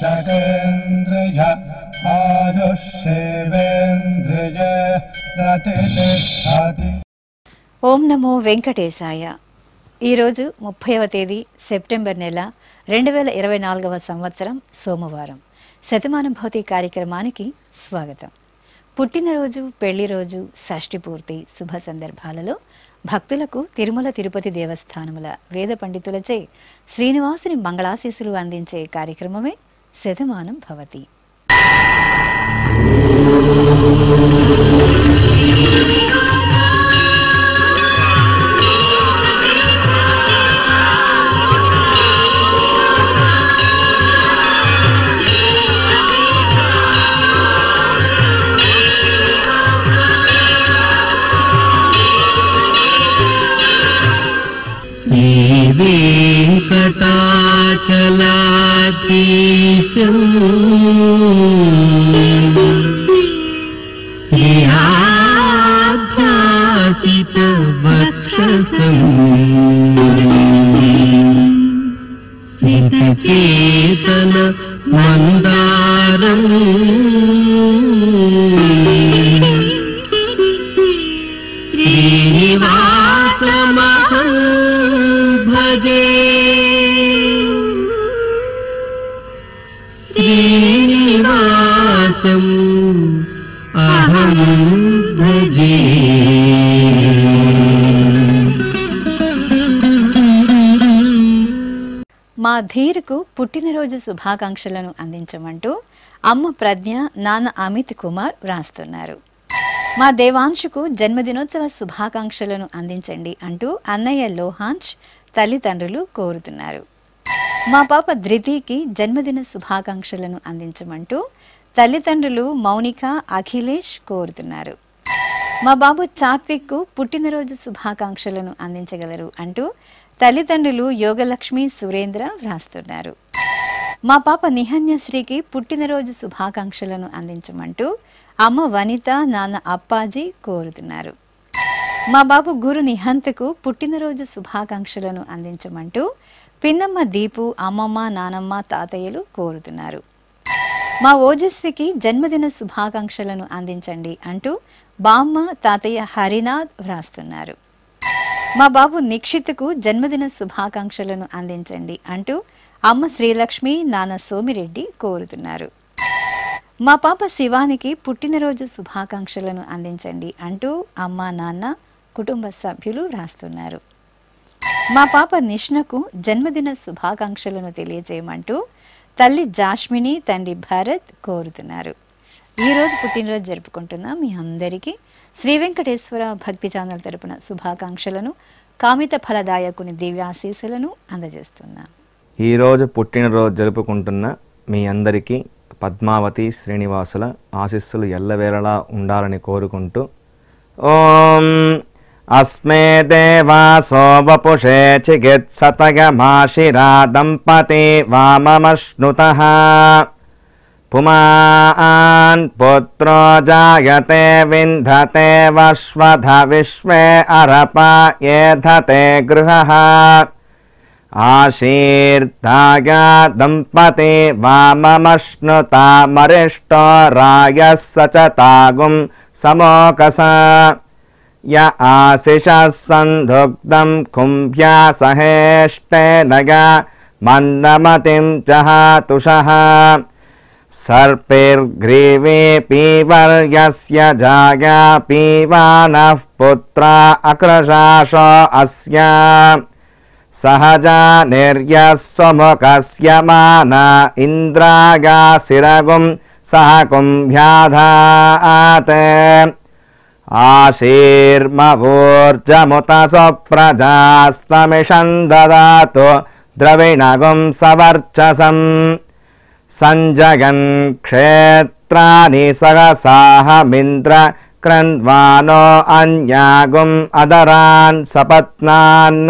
शतेन्द्रिय आयुष्येवेन्द्रिय प्रतिष्ठति। ఓం నమో వెంకటేశాయ. ఈరోజు 30వ తేదీ సెప్టెంబర్ నెల 2024వ సంవత్సరం సోమవారం. శతమానం భౌతి కార్యక్రమానికి స్వాగతం. పుట్టినరోజు, పెళ్లి రోజు, షష్ఠి పూర్తి శుభ సందర్భాలలో భక్తులకు తిరుమల తిరుపతి దేవస్థానముల వేద పండితులచే శ్రీనివాసుని మంగళాశీస్సులు అందించే కార్యక్రమమే శతమానం భవతి. वेंकटाचलाधीशं श्रीयाध्यासितवक्षसं सितचेतन मंदारं श्रीनिवासमहं भजे. श्रीनिवासम् अहं भजे. మా ధీరుకు పుట్టినరోజు శుభాకాంక్షలను అందించమంటూ అమ్మ ప్రజ్ఞ, నాన్న అమిత్ కుమార్ వ్రాస్తున్నారు. మా దేవాంశుకు జన్మదినోత్సవ శుభాకాంక్షలను అందించండి అంటూ అన్నయ్య లోహాంశ్ తల్లిదండ్రులు కోరుతున్నారు. మా పాప ధృతికి జన్మదిన శుభాకాంక్షలను అందించమంటూ తల్లిదండ్రులు మౌనిక, అఖిలేష్ కోరుతున్నారు. మా బాబు చాత్విక్కు పుట్టినరోజు శుభాకాంక్షలను అందించగలరు అంటూ తల్లిదండ్రులు యోగలక్ష్మి, సురేంద్ర వ్రాస్తున్నారు. మా పాప నిహన్యశ్రీకి పుట్టినరోజు శుభాకాంక్షలను అందించమంటూ అమ్మ వనిత, నాన్న అప్పాజీ కోరుతున్నారు. మా బాబు గురు నిహంత్కు పుట్టినరోజు శుభాకాంక్షలను అందించమంటూ పిన్నమ్మ దీపు, అమ్మమ్మ, నానమ్మ, తాతయ్యలు కోరుతున్నారు. మా ఓజస్వికి జన్మదిన శుభాకాంక్షలను అందించండి అంటూ బామ్మ, తాతయ్య హరినాథ్ వ్రాస్తున్నారు. మా బాబు నిక్షిత్కు జన్మదిన శుభాకాంక్షలను అందించండి అంటూ అమ్మ శ్రీలక్ష్మి, నాన్న సోమిరెడ్డి కోరుతున్నారు. మా పాప శివానికి పుట్టినరోజు శుభాకాంక్షలను అందించండి అంటూ అమ్మ, నాన్న, కుటుంబ సభ్యులు వ్రాస్తున్నారు. మా పాప నిష్ణకు జన్మదిన శుభాకాంక్షలను తెలియజేయమంటూ తల్లి జాష్మిని, తండ్రి భరత్ కోరుతున్నారు. ఈరోజు పుట్టినరోజు జరుపుకుంటున్న మీ అందరికీ శ్రీ వెంకటేశ్వర భక్తి ఛానల్ తరపున శుభాకాంక్షలను, కామిత ఫలదాయకుని దివ్యాశీస్సులను అందజేస్తున్నాం. ఈరోజు పుట్టినరోజు జరుపుకుంటున్న మీ అందరికీ పద్మావతి శ్రీనివాసుల ఆశీస్సులు ఎల్లవేళలా ఉండాలని కోరుకుంటూ ఓం అస్మే దేవాసో వపుషే చికిత్సతయమాశిరా దంపతి వామమశ్నుతః పుమాన్ పుత్రో జాయతే వింధతే వశ్వధ విశ్వే అరప ఏధతే గృహః ఆశీర్దాయ దంపతి వామమశ్నుతా మరిష్టో రాయః సచతాగుం సమోకస య ఆశిషః సంధుగ్ధం కుంభ్యా సహేష్టేనగ మన్నమతిం జహాతుషః సర్పైర్గ్రీవే పీవర్యస్య జాయా పీవానః పుత్రా అక్రశాశో అస్య సహజా నిర్యస్సుముఖస్య మానా ఇంద్రాగాసిరగుం సహ కుంభ్యాధాత్ ఆశీర్మవోర్జముత సుప్రజాస్తమిషం దదాతు ద్రవిణగుం సవర్చసం సంజగన్ క్షేత్రాని సహసాహమింద్ర క్రన్వానో అన్యాగుం అదరాన్ సపత్నాన్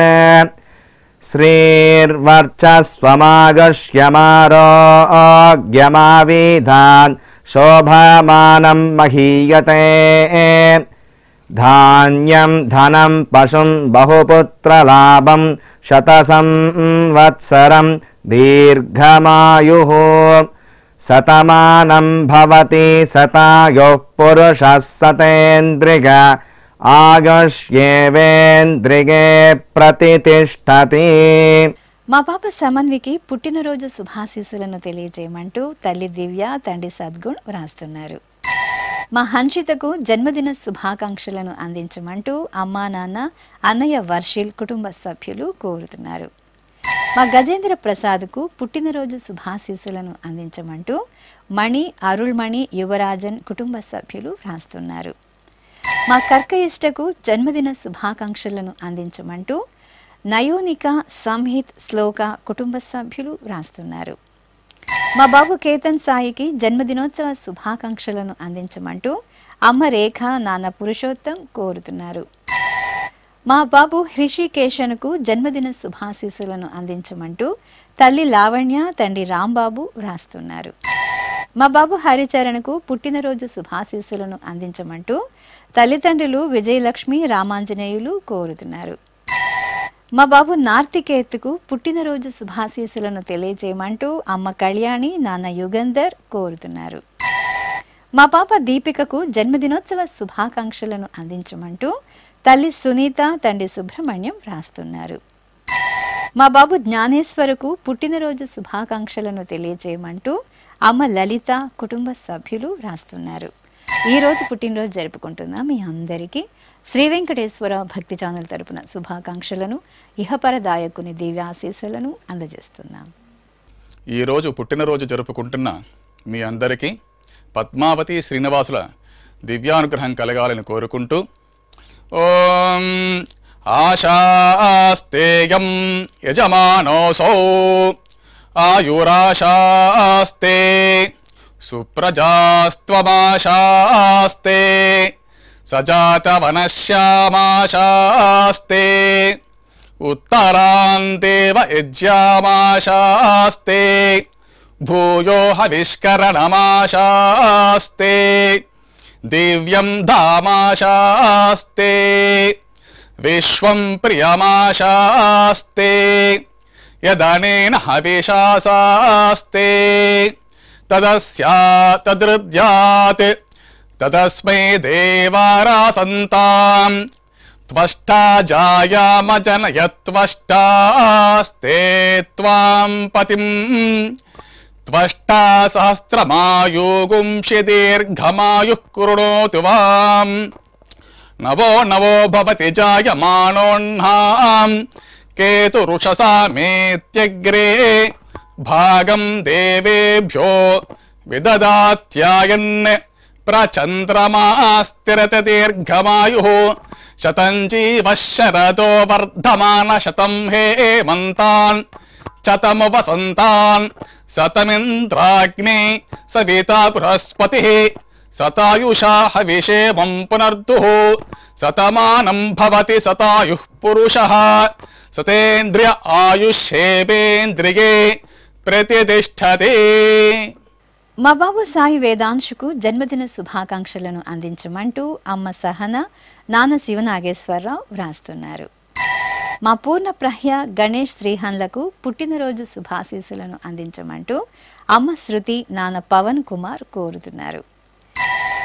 శ్రీర్వర్చస్వమాగశ్యమారోగ్యమావిధాన్ శోభమానం మహీయతే ధాన్యం ధనం పశుం బహుపుత్రలాభం శతసంవత్సరం దీర్ఘమాయుః శతమానం భవతి శతాయుః పురుషः శతేంద్రియ ఆయుష్యేవేంద్రియే ప్రతితిష్టతి. మా పాప సమన్వికి పుట్టినరోజు శుభాశీస్సులను తెలియజేయమంటూ తల్లి దివ్య, తండ్రి సద్గుణ్ వ్రాస్తున్నారు. మా హన్షితకు జన్మదిన శుభాకాంక్షలను అందించమంటూ అమ్మా నాన్న, అన్నయ్య వర్షిల్ కుటుంబ సభ్యులు కోరుతున్నారు. మా గజేంద్ర ప్రసాద్కు పుట్టినరోజు శుభాశీస్సులను అందించమంటూ మణి, అరుள்మణి, యువరాజన్ కుటుంబ సభ్యులు వ్రాస్తున్నారు. మా కర్కయిష్టకు జన్మదిన శుభాకాంక్షలను అందించమంటూ నయోనిక, సంహిత్, శ్లోక కుటుంబ సభ్యులు వ్రాస్తున్నారు. మా బాబు కేతన్ సాయికి జన్మదినోత్సవ శుభాకాంక్షలను అందించమంటూ అమ్మ రేఖ, నాన్న పురుషోత్తం కోరుతున్నారు. మా బాబు హృషికేశన్కు జన్మదిన శుభాశీస్సులను అందించమంటూ తల్లి లావణ్య, తండ్రి రాంబాబు వ్రాస్తున్నారు. మా బాబు హరిచరణకు పుట్టినరోజు శుభాశీస్సులను అందించమంటూ తల్లిదండ్రులు విజయలక్ష్మి, రామాంజనేయులు కోరుతున్నారు. మా బాబు నార్తికేత్కు పుట్టినరోజు శుభాశీస్సులను తెలియజేయమంటూ అమ్మ కళ్యాణి, నాన్న యుగంధర్ కోరుతున్నారు. మా పాప దీపికకు జన్మదినోత్సవ శుభాకాంక్షలను అందించమంటూ తల్లి సునీత, తండ్రి సుబ్రహ్మణ్యం వ్రాస్తున్నారు. మా బాబు జ్ఞానేశ్వరకు పుట్టినరోజు శుభాకాంక్షలను తెలియజేయమంటూ అమ్మ లలిత కుటుంబ సభ్యులు వ్రాస్తున్నారు. ఈరోజు పుట్టినరోజు జరుపుకుంటున్న మీ అందరికీ శ్రీ వెంకటేశ్వర భక్తి ఛానల్ తరపున శుభాకాంక్షలను, ఇహపరదాయకుని దివ్యాశీస్సులను అందజేస్తున్నాం. ఈరోజు పుట్టినరోజు జరుపుకుంటున్న మీ అందరికీ పద్మావతి శ్రీనివాసుల దివ్యానుగ్రహం కలగాలని కోరుకుంటూ ఓం ఆశాస్తేయం యజమానోసౌ ఆయురాశాస్తే సుప్రజాస్త్వమాశాస్తే సజాతవనశ్యామాశాస్తే ఉత్తరాందేవ యజ్యామాశాస్తే భూయో హవిష్కరణమాశాస్తే దివ్యం ధామాశాస్తే విశ్వం ప్రియమాశాస్తే యదనేన హవిషాశాస్తే తదస్యా తదృద్యాత్ తదస్మై దేవారాసంతాం త్వష్టా జాయామజనయత్వష్టాస్తే త్వాం పతిం త్వష్టా సహస్రమాయుగుంషి దీర్ఘమాయుః కృణోతు వాం నవో నవో భవతి జాయమానోన్నాం కేతురుషసామేత్యగ్రే భాగం దేవేభ్యో విదదాత్యాయన్ ప్రచంద్రమాస్తిరత దీర్ఘమాయుః శతం జీవః శరదో వర్ధమాన శతం హేమంతాన్ శతము వసంతాన్ శతమింద్రాగ్నే సవితా బృహస్పతిః శతాయుషా హవిషేమం పునర్దుః శతమానం భవతి శతాయుః పురుషః శతేంద్రియ ఆయుష్యేవేంద్రియే ప్రతితిష్టతి. మా బాబు సాయి వేదాంశుకు జన్మదిన శుభాకాంక్షలను అందించమంటూ అమ్మ సహన, నాన్న శివనాగేశ్వరరావు వ్రాస్తున్నారు. మా పూర్ణ ప్రహ్య గణేష్ శ్రీహన్లకు పుట్టినరోజు శుభాశీస్సులను అందించమంటూ అమ్మ శృతి, నాన్న పవన్ కుమార్ కోరుతున్నారు.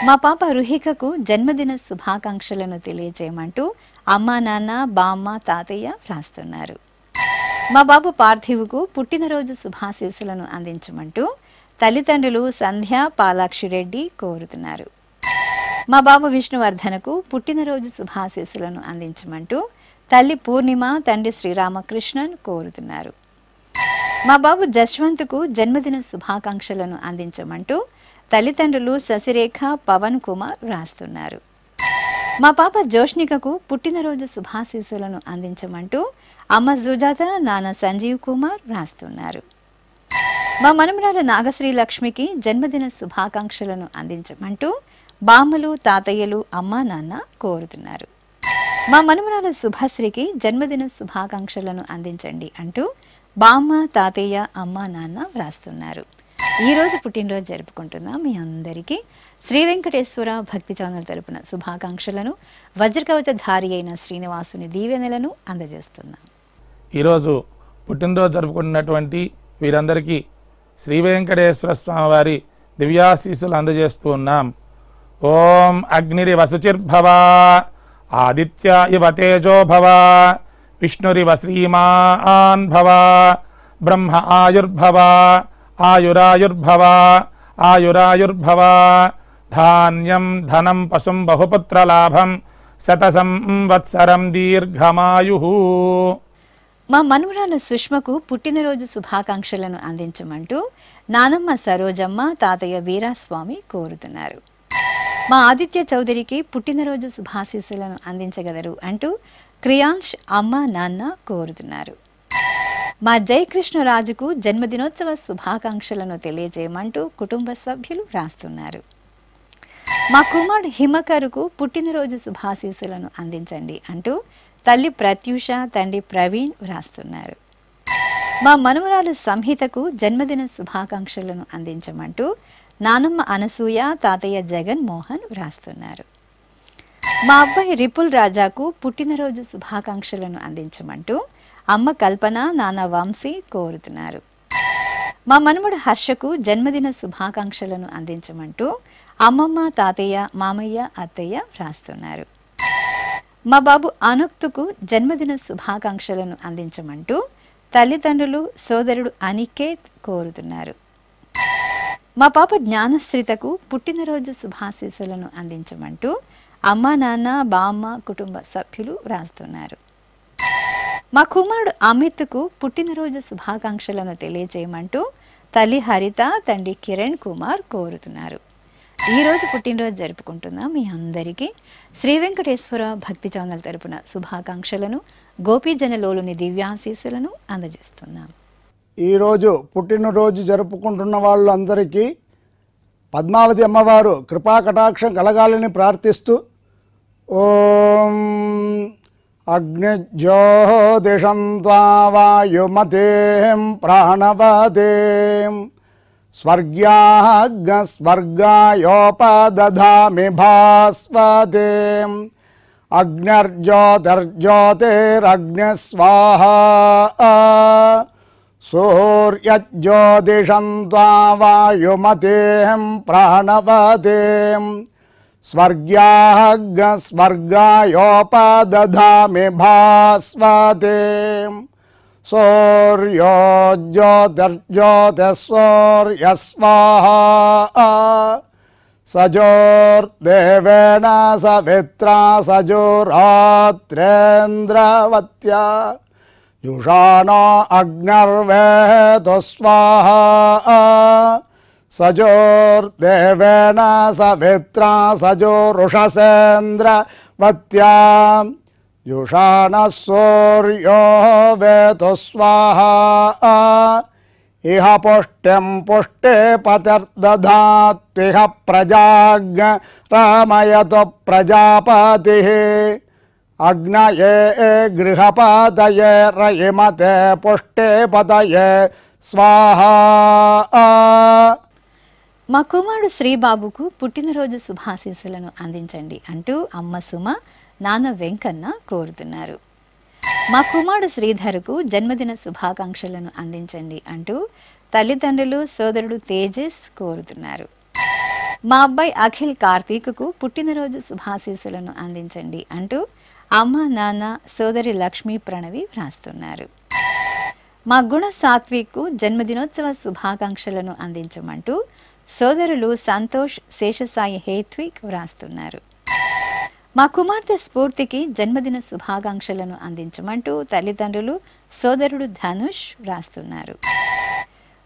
మా పాప రుహికకు జన్మదిన శుభాకాంక్షలను తెలియజేయమంటూ అమ్మ, నాన్న, బామ్మ, తాతయ్య వ్రాస్తున్నారు. మా బాబు పార్థివుకు పుట్టినరోజు శుభాశీస్సులను అందించమంటూ తల్లిదండ్రులు సంధ్య, పాలాక్షిరెడ్డి కోరుతున్నారు. మా బాబు విష్ణువర్ధనకు పుట్టినరోజు శుభాశీస్సులను అందించమంటూ తల్లి పూర్ణిమ, తండ్రి శ్రీరామకృష్ణన్ కోరుతున్నారు. మా బాబు జశ్వంత్కు జన్మదిన శుభాకాంక్షలను అందించమంటూ తల్లిదండ్రులు శశిరేఖ, పవన్ కుమార్ వ్రాస్తున్నారు. మా పాప జోష్నికకు పుట్టినరోజు శుభాశీస్సులను అందించమంటూ అమ్మ సుజాత, నాన్న సంజీవ్ కుమార్ వ్రాస్తున్నారు. మా మనమరాలు నాగశ్రీ లక్ష్మికి జన్మదిన శుభాకాంక్షలను అందించమంటూ బామ్మలు, తాతయ్యలు, అమ్మ, నాన్న కోరుతున్నారు. మా మనమరాలు శుభశ్రీకి జన్మదిన శుభాకాంక్షలను అందించండి అంటూ బామ్మ, తాతయ్య, అమ్మ, నాన్న వ్రాస్తున్నారు. ఈరోజు పుట్టినరోజు జరుపుకుంటున్న మీ అందరికీ శ్రీ వెంకటేశ్వర భక్తి ఛానల్ తరపున శుభాకాంక్షలను, వజ్రకవచధారి అయిన శ్రీనివాసుని దీవెనలను అందజేస్తున్నాం. ఈరోజు పుట్టినరోజు జరుపుకుంటున్నటువంటి వీరందరికీ శ్రీ వెంకటేశ్వర స్వామి వారి దివ్యాశీస్సులు అందజేస్తూ ఉన్నాం. ఓం అగ్నిరివ శుచిర్భవ, ఆదిత్య ఇవ తేజో భవ, విష్ణురివ శ్రీమాన్ భవ, బ్రహ్మ ఆయుర్భవ, ఆయురాయుర్భవ, ఆయురాయుర్భవ, ధాన్యం ధనం పశుం బహుపుత్రలాభం, శతసంవత్సరం దీర్ఘమాయు. మా మనుమరాలు సుష్మకు పుట్టినరోజు శుభాకాంక్షలను అందించమంటూ నానమ్మ సరోజమ్మ, తాతయ్య వీరాస్వామి కోరుతున్నారు. మా ఆదిత్య చౌదరికి పుట్టినరోజు శుభాశీస్సులను అందించగలరు అంటూ క్రియాంష్ అమ్మ నాన్న కోరుతున్నారు. మా జయకృష్ణరాజుకు జన్మదినోత్సవ శుభాకాంక్షలను తెలియజేయమంటూ కుటుంబ సభ్యులు వ్రాస్తున్నారు. మా కుమారుడు హిమకరుకు పుట్టినరోజు శుభాశీస్సులను అందించండి అంటూ తల్లి ప్రత్యూష, తండ్రి ప్రవీణ్ వ్రాస్తున్నారు. మా మనుమరాలు సంహితకు జన్మదిన శుభాకాంక్షలను అందించమంటూ నానమ్మ అనసూయ, తాతయ్య జగన్ మోహన్ వ్రాస్తున్నారు. మా అబ్బాయి రిపుల్ రాజాకు పుట్టినరోజు శుభాకాంక్షలను అందించమంటూ అమ్మ కల్పన, నాన్న వంశీ కోరుతున్నారు. మా మనుమడు హర్షకు జన్మదిన శుభాకాంక్షలను అందించమంటూ అమ్మమ్మ, తాతయ్య, మామయ్య, అత్తయ్య వ్రాస్తున్నారు. మా బాబు అనుక్తుకు జన్మదిన శుభాకాంక్షలను అందించమంటూ తల్లిదండ్రులు, సోదరుడు అనికేత్ కోరుతున్నారు. మా పాప జ్ఞానశ్రీతకు పుట్టినరోజు శుభాశీస్సులను అందించమంటూ అమ్మ, నాన్న, బామ్మ, కుటుంబ సభ్యులు వ్రాస్తున్నారు. మా కుమారుడు అమిత్కు పుట్టినరోజు శుభాకాంక్షలను తెలియజేయమంటూ తల్లి హరిత, తండ్రి కిరణ్ కుమార్ కోరుతున్నారు. ఈరోజు పుట్టినరోజు జరుపుకుంటున్న మీ అందరికీ శ్రీ వెంకటేశ్వర భక్తి ఛానల్ తరపున శుభాకాంక్షలను, గోపీజనలోలుని దివ్యాశీస్సులను అందజేస్తున్నాం. ఈరోజు పుట్టినరోజు జరుపుకుంటున్న వాళ్ళందరికీ పద్మావతి అమ్మవారు కృపా కటాక్షం కలగాలని ప్రార్థిస్తూ ఓం అగ్నిజ్యోతిషం త్వా వాయుమతేం ప్రాణవతేం స్వర్గాయోపదధామి భాస్వతేం అగ్నిర్జ్యోతిర్జ్యోతిరగ్నిస్వాహా సూర్యజ్యోతిషం త్వా వాయుమతేం ప్రాణవతేం స్వర్గాయోపదధామి భాస్వతేం సూర్యో జ్యోతిర్జ్యోతిస్సూర్యస్వాహా సజోర్దేవేణ సవిత్రా సజోరాత్రేంద్రవత్యా యుషాణో అగ్నిర్వేదో స్వాహా సజోర్దేవేణ సవిత్రా సజోరుషసేంద్రవత్యా యుషాణః సూర్యో వేదో స్వాహా ఇహ పుష్టిం పుష్టే పతిర్దధాత్విహ ప్రజాగ్రమయతో ప్రజాపతిః అగ్నయే గృహపతయే రయిమతే పుష్టే పతయే స్వాహా. మా కుమారుడు శ్రీబాబుకు పుట్టినరోజు శుభాశీస్సులను అందించండి అంటూ అమ్మ సుమ, నాన్న వెంకన్న కోరుతున్నారు. మా కుమారుడు శ్రీధర్కు జన్మదిన శుభాకాంక్షలను అందించండి అంటూ తల్లిదండ్రులు, సోదరుడు తేజస్ కోరుతున్నారు. మా అబ్బాయి అఖిల్ కార్తీక్కు పుట్టినరోజు శుభాశీస్సులను అందించండి అంటూ అమ్మ, నాన్న, సోదరి లక్ష్మీ ప్రణవి వ్రాస్తున్నారు. మా గుణ సాత్విక్కు జన్మదినోత్సవ శుభాకాంక్షలను అందించమంటూ సోదరులు సంతోష్, శేషసాయి హేత్విక్ వ్రాస్తున్నారు. మా కుమార్తె స్ఫూర్తికి జన్మదిన శుభాకాంక్షలను అందించమంటూ తల్లిదండ్రులు, సోదరుడు ధనుష్ వ్రాస్తున్నారు.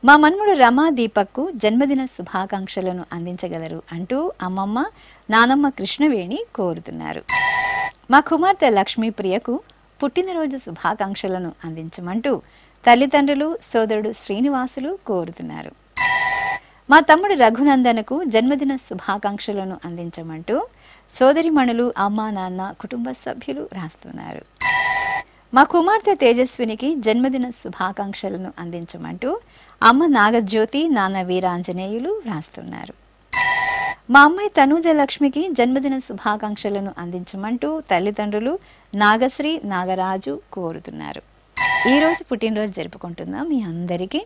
మా మన్ముడు రమా దీపక్కు జన్మదిన శుభాకాంక్షలను అందించగలరు అంటూ అమ్మమ్మ, నానమ్మ కృష్ణవేణి కోరుతున్నారు. మా కుమార్తె లక్ష్మీప్రియకు పుట్టినరోజు శుభాకాంక్షలను అందించమంటూ తల్లిదండ్రులు, సోదరుడు శ్రీనివాసులు కోరుతున్నారు. మా తమ్ముడు రఘునందనకు జన్మదిన శుభాకాంక్షలను అందించమంటూ సోదరిమణులు, అమ్మ, నాన్న, కుటుంబ సభ్యులు రాస్తున్నారు. మా కుమార్తె తేజస్వినికి జన్మదిన శుభాకాంక్షలను అందించమంటూ అమ్మ నాగజ్యోతి, నాన్న వీరాంజనేయులు రాస్తున్నారు. మా అమ్మాయి తనూజ లక్ష్మికి జన్మదిన శుభాకాంక్షలను అందించమంటూ తల్లిదండ్రులు నాగశ్రీ, నాగరాజు కోరుతున్నారు. ఈరోజు పుట్టినరోజు జరుపుకుంటున్న మీ అందరికీ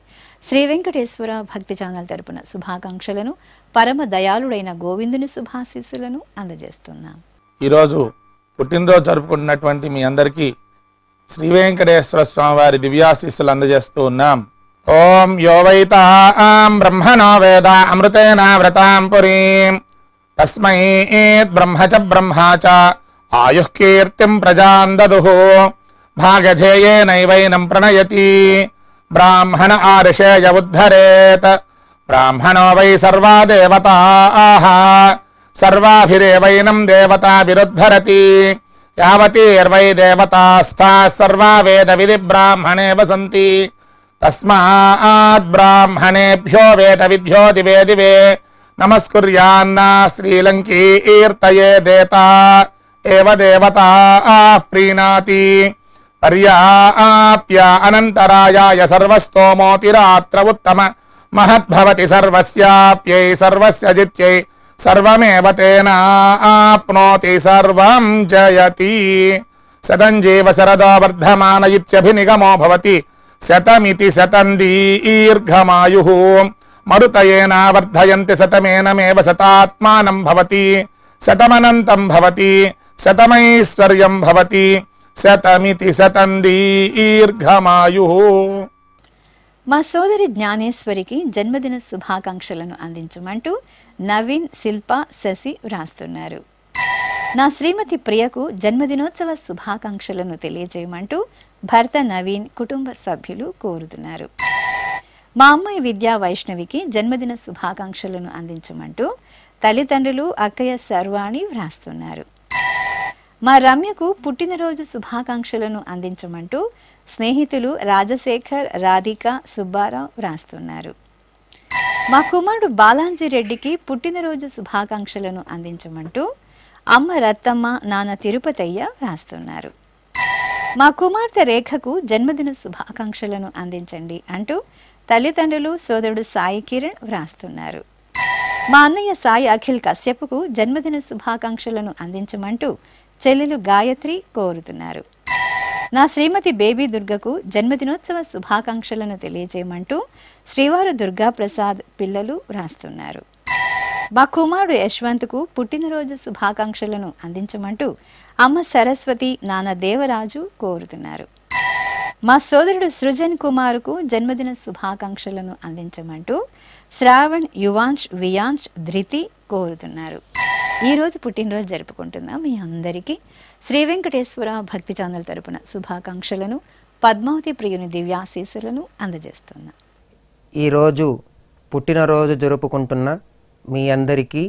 శ్రీ వెంకటేశ్వర భక్తి ఛానల్ తరపున శుభాకాంక్షలను, పరమ దయాళుడైన గోవిందుని శుభాశీస్సులను అందజేస్తున్నాం. ఈరోజు పుట్టినరోజు జరుపుకుంటున్నటువంటి మీ అందరికీ శ్రీ వెంకటేశ్వర స్వామి వారి దివ్యాశీస్సులు అందజేస్తూ ఉన్నాం. ఓం యో వైతాం బ్రహ్మణో వేద అమృతేన వ్రతాం పురీం తస్మై బ్రహ్మ చ బ్రహ్మా చ ఆయుః కీర్తిం ప్రజాం దదుః భాగధేయేనైవైనం ప్రణయతి బ్రాహ్మణ ఆర్షేయ ఉద్ధరేత్ బ్రాహ్మణో వై సర్వా దేవతాః సర్వాభిరేవైనం దేవతాభిరుద్ధరతి యావతీర్వై దేవతాస్థాః సర్వా వేద విధి బ్రాహ్మణే వసంతి తస్మాత్ బ్రాహ్మణేభ్యో వేద విద్యో దివే దివే నమస్కుర్యాన్నా శ్రీలంకీర్తయే దేతా ఏవ దేవతా ప్రీణాతి పర్యాప్య అనంతరాయాయ సర్వస్తోమోతిరాత్ర ఉత్తమ మహద్భవతి సర్వస్యాప్యై సర్వస్య జిత్యై సర్వమేవ తేనాప్నోతి సర్వం జయతి శతం జీవ శరదో వర్ధమాన ఇత్యభినిగమో భవతి శతమితి శతం దీర్ఘమాయుః మరుతయేన వర్ధయంతి శతమేనమేవ శతాత్మానం భవతి శతమనంతం భవతి శతమైశ్వర్యం భవతి శతమితి శతం దీర్ఘమాయుః. మా సోదరి జ్ఞానేశ్వరికి జన్మదిన శుభాకాంక్షలను అందించమంటూ నవీన్, శిల్ప, శశి వ్రాస్తున్నారు. నా శ్రీమతి ప్రియకు జన్మదినోత్సవ శుభాకాంక్షలను తెలియజేయమంటూ భర్త నవీన్, కుటుంబ సభ్యులు కోరుతున్నారు. మా అమ్మాయి విద్యా వైష్ణవికి జన్మదిన శుభాకాంక్షలను అందించమంటూ తల్లిదండ్రులు, అక్కయ్య సర్వాణి వ్రాస్తున్నారు. మా రమ్యకు పుట్టినరోజు శుభాకాంక్షలను అందించమంటూ స్నేహితులు రాజశేఖర్, రాధిక, సుబ్బారావు వ్రాస్తున్నారు. మా కుమారుడు బాలాజీ రెడ్డికి పుట్టినరోజు శుభాకాంక్షలను అందించమంటూ అమ్మ రత్తమ్మ, నాన్న తిరుపతయ్య వ్రాస్తున్నారు. మా కుమార్తె రేఖకు జన్మదిన శుభాకాంక్షలను అందించండి అంటూ తల్లిదండ్రులు, సోదరుడు సాయి కిరణ్ వ్రాస్తున్నారు. మా అన్నయ్య సాయి అఖిల్ కశ్యప్కు జన్మదిన శుభాకాంక్షలను అందించమంటూ చెల్లెలు గాయత్రి కోరుతున్నారు. నా శ్రీమతి బేబీ దుర్గకు జన్మదినోత్సవ శుభాకాంక్షలను తెలియజేయమంటూ శ్రీవారు దుర్గా ప్రసాద్ పిల్లలు వ్రాస్తున్నారు. మా కుమారుడు యశ్వంత్కు పుట్టినరోజు శుభాకాంక్షలను అందించమంటూ అమ్మ సరస్వతి, నాన్న దేవరాజు కోరుతున్నారు. మా సోదరుడు సృజన్ కుమార్కు జన్మదిన శుభాకాంక్షలను అందించమంటూ శ్రావణ్, యువాంష్, వియాంష్, ధృతి కోరుతున్నారు. ఈరోజు పుట్టినరోజు జరుపుకుంటున్న మీ అందరికీ శ్రీ వెంకటేశ్వర భక్తి ఛానల్ తరపున శుభాకాంక్షలను, పద్మావతి ప్రియుని దివ్యాశీస్సులను అందజేస్తున్నా. ఈరోజు పుట్టినరోజు జరుపుకుంటున్న మీ అందరికీ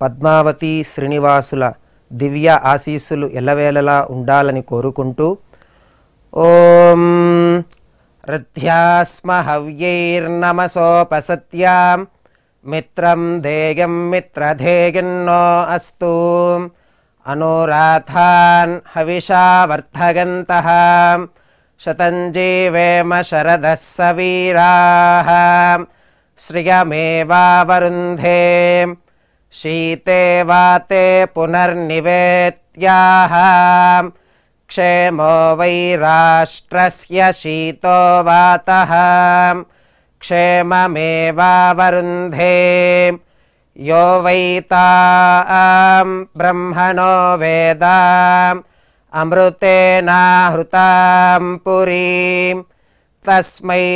పద్మావతి శ్రీనివాసుల దివ్య ఆశీస్సులు ఎల్లవేళలా ఉండాలని కోరుకుంటూ ఓం రథ్యాస్మ హవ్యైర్నమసోపసత్యాం మిత్రం ధేయం మిత్రధేయన్నో అస్తు అనురాధాన్ హవిషా వర్ధగంతః శతం జీవేమ శరదః సవీరాః శ్రియమేవావరుంధే శీతే వాతే పునర్నివేత్యాః క్షేమో వై రాష్ట్రస్య శీతో వాతః క్షేమమేవావరుంధే యో వైతాం బ్రహ్మణో వేద అమృతేనాహృతాం పురీం తస్మై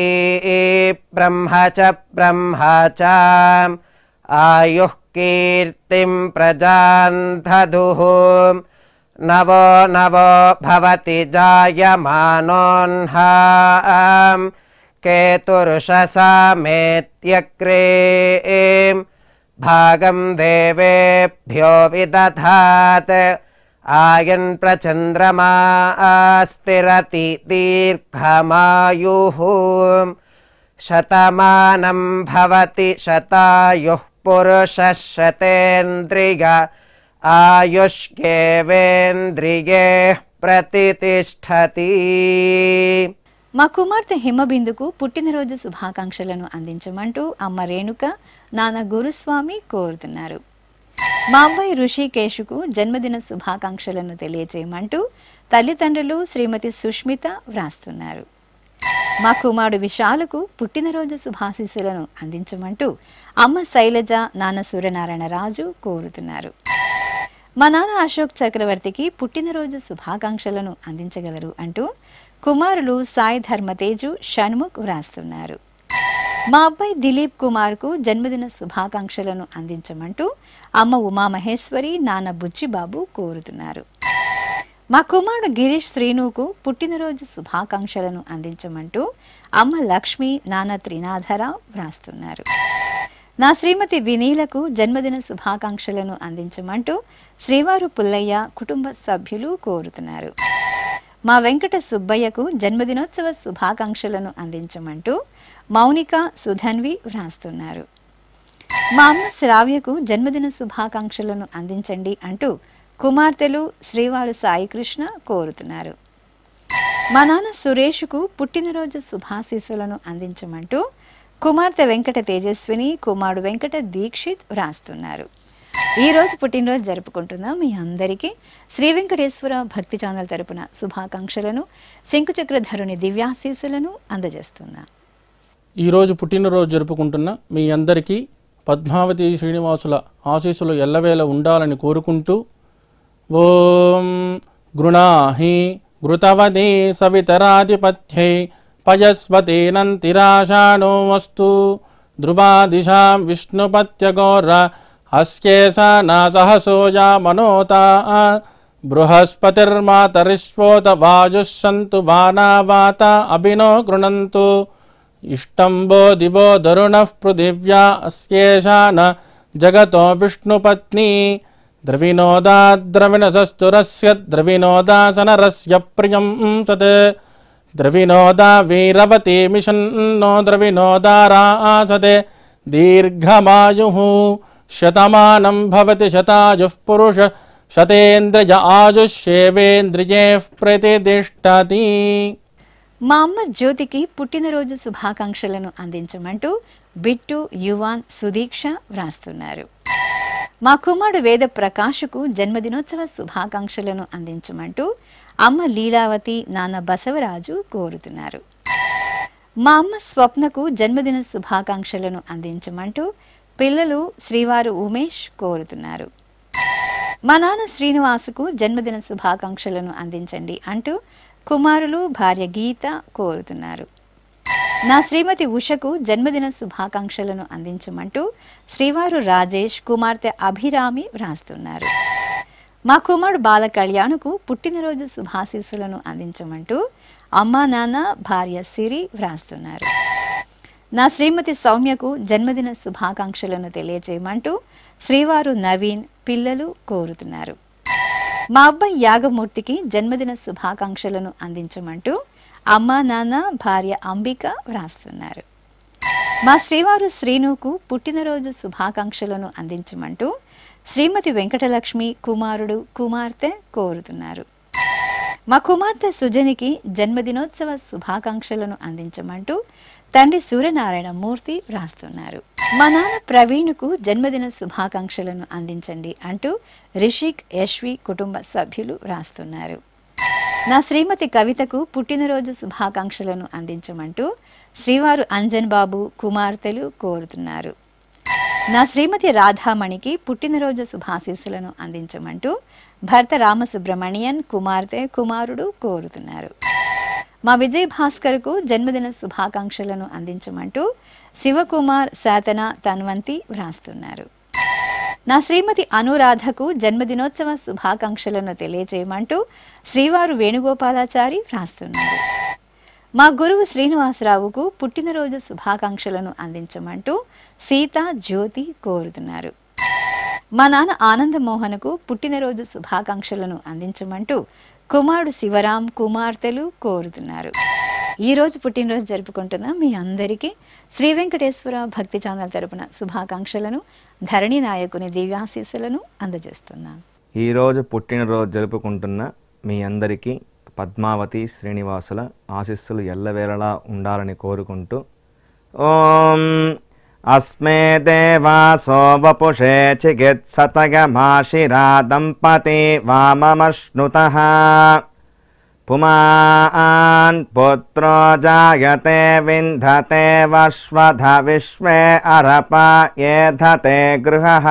బ్రహ్మ చ బ్రహ్మా చ ఆయుః కీర్తిం ప్రజాం దదుః నవో నవో భవతి జాయమానోన్హాం కేతుర్షసామేత్యగ్రే భాగం దేవేభ్యో విదధాత్ ఆయన్ ప్రచంద్రమా స్థిరతి దీర్ఘమాయుః శతమానం భవతి శతాయుః పురుషः శతేంద్రియ ఆయుష్యేవేంద్రియే ప్రతితిష్ఠతి. మా కుమార్తె హిమబిందుకు పుట్టినరోజు శుభాకాంక్షలను అందించమంటూ అమ్మ రేణుక, నాన్న గురుస్వామి కోరుతున్నారు. మా అబ్బాయి ఋషికేశుకు జన్మదిన శుభాకాంక్షలను తెలియజేయమంటూ తల్లిదండ్రులు శ్రీమతి సుష్మిత వ్రాస్తున్నారు. మా కుమారుడు విశాలకు పుట్టినరోజు శుభాశీస్సులను అందించమంటూ అమ్మ శైలజ, నాన్న సూర్యనారాయణ రాజు కోరుతున్నారు. మా నాన్న అశోక్ చక్రవర్తికి పుట్టినరోజు శుభాకాంక్షలను అందించగలరు అంటూ కుమారులు సాయి ధర్మతేజు, షణ్ముఖ్ వ్రాస్తున్నారు. మా అబ్బాయి దిలీప్ కుమార్కు జన్మదిన శుభాకాంక్షలను అందించమంటూ అమ్మ ఉమామహేశ్వరి, నాన్న బుచ్చిబాబు కోరుతున్నారు. మా కుమారుడు గిరీష్ శ్రీనుకు పుట్టినరోజు శుభాకాంక్షలను అందించమంటూ అమ్మ లక్ష్మి, నాన్న త్రినాథరావు వ్రాస్తున్నారు. నా శ్రీమతి వినీలకు జన్మదిన శుభాకాంక్షలను అందించమంటూ శ్రీవారు పుల్లయ్య కుటుంబ సభ్యులు కోరుతున్నారు. మా వెంకట సుబ్బయ్యకు జన్మదినోత్సవ శుభాకాంక్షలను అందించమంటూ మౌనిక, సుధన్వి వ్రాస్తున్నారు. మా అమ్మ శ్రావ్యకు జన్మదిన శుభాకాంక్షలను అందించండి అంటూ కుమార్తెలు శ్రీవారు సాయికృష్ణ కోరుతున్నారు. మా నాన్న సురేష్కు పుట్టినరోజు శుభాశీస్సులను అందించమంటూ కుమార్తె వెంకట తేజస్విని, కుమారుడు వెంకట దీక్షిత్ వ్రాస్తున్నారు. ఈరోజు పుట్టినరోజు జరుపుకుంటున్న మీ అందరికీ శ్రీ వెంకటేశ్వర భక్తి ఛానల్ తరపున శుభాకాంక్షలను, శంకుచక్రధరుని దివ్యాశీస్సులను అందజేస్తున్నాం. ఈరోజు పుట్టినరోజు జరుపుకుంటున్న మీ అందరికీ పద్మావతి శ్రీనివాసుల ఆశీస్సులు ఎల్లవేళ ఉండాలని కోరుకుంటూ ఓం గృణాహి ఘృతవదే సవితరాధిపత్యై పయస్వతేనంతిరాశానో వస్తు ధ్రువాదిశాం విష్ణుపత్యగోర అస్యేషా నాసహసోజా మనోతా బృహస్పతిర్మాతరిష్వోత వాజుస్సంతు వానావాత అభినో గృణంతు ఇష్టంబో దివో దరుణః పృథివ్యా అస్యేషా న జగతో విష్ణుపత్ని ద్రవినోదాద్రవిణసస్తురస్య ద్రవినోదాసనరస్య ప్రియం సత్ ద్రవినోదా వీరవతి మిషన్నో ద్రవినోదారాసతే దీర్ఘమాయుః శతమానం భవతి శతాయుః పురుష శతేంద్రియ ఆయుష్యేవేంద్రియైః ప్రతిష్ఠతి. మా అమ్మ జ్యోతికి పుట్టినరోజు శుభాకాంక్షలను అందించమంటూ బిట్టు, యువాన్, సుదీక్ష వ్రాస్తున్నారు. మా కుమారుడు వేద ప్రకాష్కు జన్మదినోత్సవ శుభాకాంక్షలను అందించమంటూ అమ్మ లీలావతి, నాన్న బసవరాజు కోరుతున్నారు. మా అమ్మ స్వప్నకు జన్మదిన శుభాకాంక్షలను అందించమంటూ పిల్లలు శ్రీవారు ఉమేష్ కోరుతున్నారు. మా నాన్న శ్రీనివాసుకు జన్మదిన శుభాకాంక్షలను అందించండి అంటూ కుమారులు భార్య గీత కోరుతున్నారు. నా శ్రీమతి ఉషకు జన్మదిన శుభాకాంక్షలను అందించమంటూ శ్రీవారు రాజేష్, కుమార్తె అభిరామి వ్రాస్తున్నారు. మా కుమారుడు బాల కళ్యాణ్కు పుట్టినరోజు శుభాశీస్సులను అందించమంటూ అమ్మా, నాన్న, భార్య సిరి వ్రాస్తున్నారు. నా శ్రీమతి సౌమ్యకు జన్మదిన శుభాకాంక్షలను తెలియజేయమంటూ శ్రీవారు నవీన్, పిల్లలు కోరుతున్నారు. మా అబ్బాయి యాగమూర్తికి జన్మదిన శుభాకాంక్షలను అందించమంటూ అమ్మా, నాన్న, భార్య అంబిక వ్రాస్తున్నారు. మా శ్రీవారు శ్రీనుకు పుట్టినరోజు శుభాకాంక్షలను అందించమంటూ శ్రీమతి వెంకటలక్ష్మి, కుమారుడు, కుమార్తె కోరుతున్నారు. మా కుమార్తె సుజనికి జన్మదినోత్సవ శుభాకాంక్షలను అందించమంటూ తండ్రి సూర్యనారాయణ మూర్తి వ్రాస్తున్నారు. మా నాన్న ప్రవీణ్కు జన్మదిన శుభాకాంక్షలను అందించండి అంటూ రిషిక్, యశ్వి కుటుంబ సభ్యులు వ్రాస్తున్నారు. నా శ్రీమతి కవితకు పుట్టినరోజు శుభాకాంక్షలను అందించమంటూ శ్రీవారు అంజన్ బాబు, కుమార్తెలు కోరుతున్నారు. నా శ్రీమతి రాధామణికి పుట్టినరోజు శుభాశీస్సులను అందించమంటూ భర్త రామసుబ్రమణియన్, కుమార్తె, కుమారుడు కోరుతున్నారు. మా విజయ్ భాస్కర్కు జన్మదిన శుభాకాంక్షలను అందించమంటూ శివకుమార్, శాతన, తన్వంతి వ్రాస్తున్నారు. నా శ్రీమతి అనురాధకు జన్మదినోత్సవ శుభాకాంక్షలను తెలియజేయమంటూ శ్రీవారు వేణుగోపాలాచారి వ్రాస్తున్నారు. మా గురువు శ్రీనివాసరావుకు పుట్టినరోజు శుభాకాంక్షలను అందించమంటూ సీత, జ్యోతి కోరుతున్నారు. మా నాన్న ఆనందమోహన్కు పుట్టినరోజు శుభాకాంక్షలను అందించమంటూ కుమారుడు శివరాం, కుమార్తెలు కోరుతున్నారు. ఈరోజు పుట్టినరోజు జరుపుకుంటున్న మీ అందరికీ శ్రీ వెంకటేశ్వర భక్తి ఛానల్ తరపున శుభాకాంక్షలను, ధరణి నాయకుని దివ్యాశీస్సులను అందజేస్తున్నాం. ఈరోజు పుట్టినరోజు జరుపుకుంటున్న మీ అందరికీ పద్మావతి శ్రీనివాసుల ఆశీస్సులు ఎల్లవేళలా ఉండాలని కోరుకుంటూ ఓం అస్మే దేవాసో వపుషే చికిత్సతగమాశిరా దంపతి వామమశ్నుతః पुमान् पुत्रो जायते विन्धते वश्वध विश्वे अर्प एधते गृहः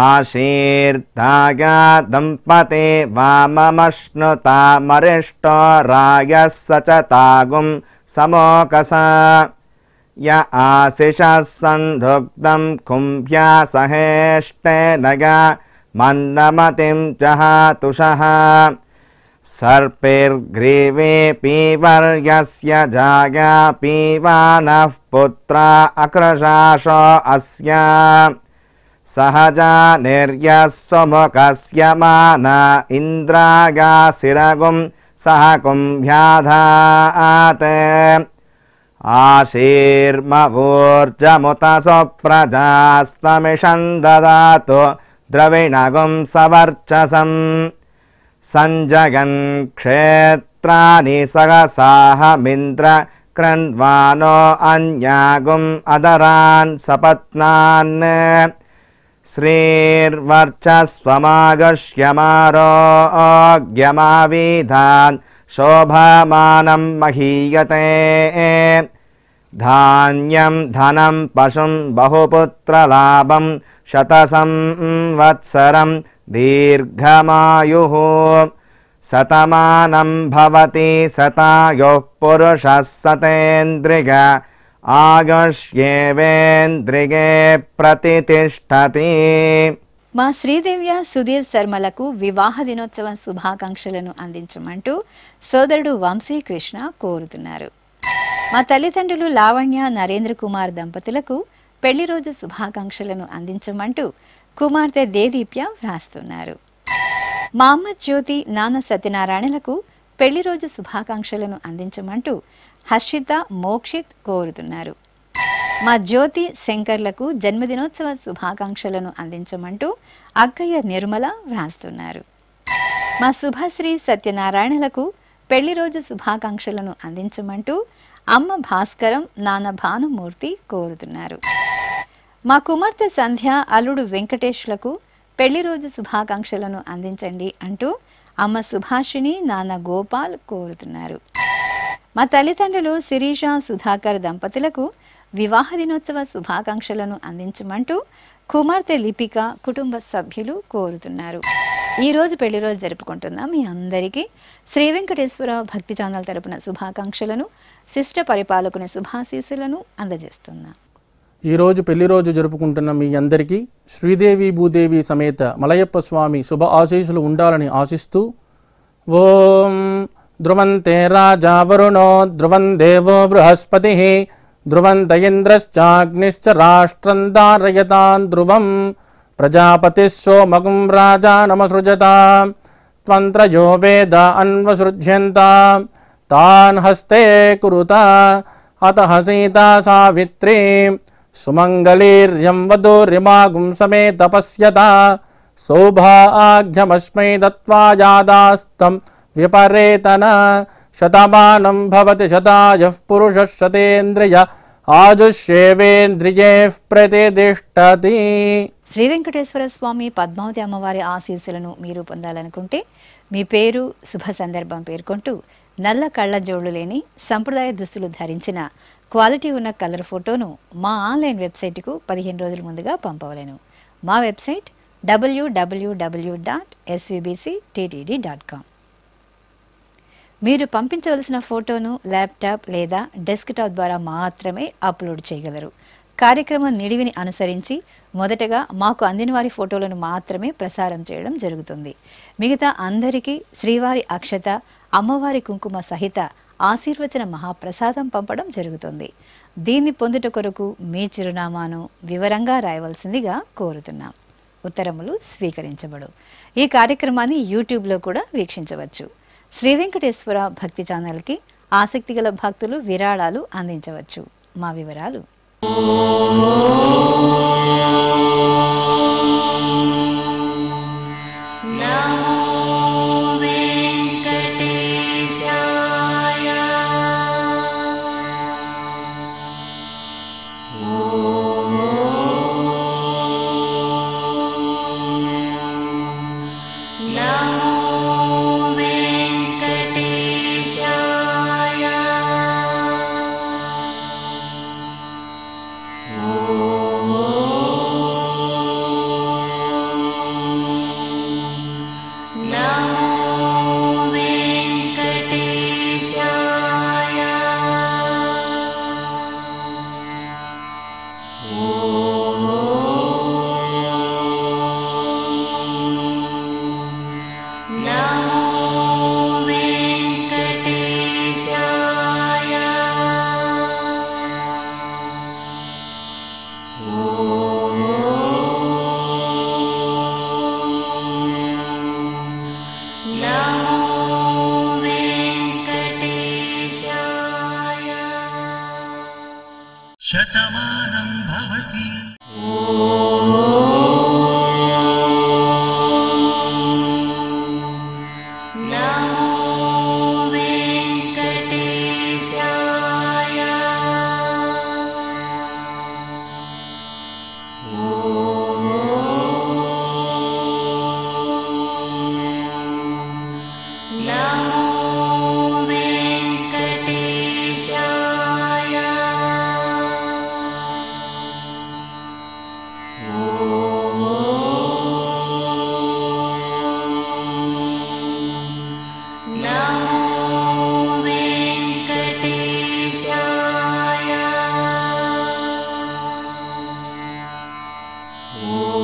आशीर्दाय दम्पते वाममश्नुता मरिष्टो रायः सचतागुं समोकसा य आशिषः सन्धुग्धं कुम्भ्या सहेष्टेन मन्नमतिं जहातुषः सर्पिर्ग्रीवे पीवर्यस्य जाया पीवानः पुत्रा अकृशाशो अस्य सहजा निर्यः सुमुखस्य मान इन्द्रागासिरगुं सह कुम्भ्याधात् आशीर्मवोर्जमुत सुप्रजास्तमिषं ददातु द्रविणगुं सवर्चसम् संजगन् क्षेत्राणि सहसाहमिन्द्र कृण्वानो अन्यागुम् अदरान् सपत्नान् श्रीर्वर्चस्वमागश्यमारोग्यमाविधान् शोभमानं महीयते धान्यं धनं पशुं बहुपुत्रलाभं शतसंवत्सरं दीर्घमायुः शतमानं भवति शतायुः पुरुषः शतेन्द्रिय आयुष्येवेन्द्रिये प्रतितिष्ठति. మా శ్రీదేవ్య సుధీర్ శర్మలకు వివాహ దినోత్సవం శుభాకాంక్షలను అందించమంటూ సోదరుడు వంశీకృష్ణ కోరుతున్నారు. మా తల్లిదండ్రులు లావణ్య నరేంద్ర కుమార్ దంపతులకు పెళ్లి రోజు శుభాకాంక్షలను అందించమంటూ కుమార్తె దేదీప్య వ్రాస్తున్నారు. మా అమ్మ జ్యోతి నాన్న సత్యనారాయణలకు పెళ్లి రోజు శుభాకాంక్షలను అందించమంటూ హర్షిత మోక్షిత్ కోరుతున్నారు. మా జ్యోతి శంకర్లకు జన్మదినోత్సవ శుభాకాంక్షలను అందించమంటూ అక్కయ్య నిర్మల వ్రాస్తున్నారు. మా శుభశ్రీ సత్యనారాయణలకు పెళ్లి రోజు శుభాకాంక్షలను అందించమంటూ అమ్మ భాస్కరం నాన్న భానుమూర్తి కోరుతున్నారు. మా కుమార్తె సంధ్య అల్లుడు వెంకటేష్లకు పెళ్లి రోజు శుభాకాంక్షలను అందించండి అంటూ అమ్మ సుభాషిణి నాన్న గోపాల్ కోరుతున్నారు. మా తల్లిదండ్రులు శిరీష సుధాకర్ దంపతులకు వివాహ దినోత్సవ శుభాకాంక్షలను అందించమంటూ కుమార్తె లిపిక కుటుంబ సభ్యులు కోరుతున్నారు. ఈరోజు పెళ్లి రోజు జరుపుకుంటున్న మీ అందరికీ శ్రీ వెంకటేశ్వర భక్తి ఛానల్ తరపున శుభాకాంక్షలను శిష్ట పరిపాలకుని శుభాశీస్సులను అందజేస్తున్నాం. ఈరోజు పెళ్లి రోజు జరుపుకుంటున్న మీ అందరికీ శ్రీదేవి భూదేవి సమేత మలయప్ప స్వామి శుభ ఆశీస్సులు ఉండాలని ఆశిస్తూ ఓం ధ్రువంతే రాజా వరుణో ధ్రువం దేవో బృహస్పతి ధ్రువంత ఇంద్రశ్చాగ్నిశ్చ రాష్ట్రం ధారయతాన్ ధ్రువం ప్రజాపతి సోమగుం రాజా నమసృజత త్వంత్రయో వేద అన్వసృజ్యంత తాన్ హస్తే కురుత అతః సీతా సావిత్రీ సుమంగళీర్యం వధూరిమాగుం సమేత పశ్యత సౌభాగ్యమస్మై దత్వా యాదాస్తం విపరేతన శతమానం భవతి శతాయః పురుషः శతేంద్రియ ఆజుష్యేవేంద్రియే ప్రతితిష్ఠతి. శ్రీ వెంకటేశ్వర స్వామి పద్మావతి అమ్మవారి ఆశీస్సులను మీరు పొందాలనుకుంటే మీ పేరు శుభ సందర్భం పేర్కొంటూ నల్ల కళ్ళజోళ్లు లేని సంప్రదాయ దుస్తులు ధరించిన క్వాలిటీ ఉన్న కలర్ ఫోటోను మా ఆన్లైన్ వెబ్సైట్కు 15 రోజుల ముందుగా పంపవలెను. మా వెబ్సైట్ www.svbcttd.com. మీరు పంపించవలసిన ఫోటోను ల్యాప్టాప్ లేదా డెస్క్టాప్ ద్వారా మాత్రమే అప్లోడ్ చేయగలరు. కార్యక్రమం నిడివిని అనుసరించి మొదటగా మాకు అందిన వారి ఫోటోలను మాత్రమే ప్రసారం చేయడం జరుగుతుంది. మిగతా అందరికీ శ్రీవారి అక్షత అమ్మవారి కుంకుమ సహిత ఆశీర్వచన మహాప్రసాదం పంపడం జరుగుతుంది. దీన్ని పొందుట కొరకు మీ చిరునామాను వివరంగా రాయవలసిందిగా కోరుతున్నాం. ఉత్తరములు స్వీకరించబడు. ఈ కార్యక్రమాన్ని యూట్యూబ్లో కూడా వీక్షించవచ్చు. శ్రీ వెంకటేశ్వర భక్తి ఛానల్కి ఆసక్తి గల భక్తులు విరాళాలు అందించవచ్చు. మా వివరాలు నమో వెంకటేశాయ. ॐ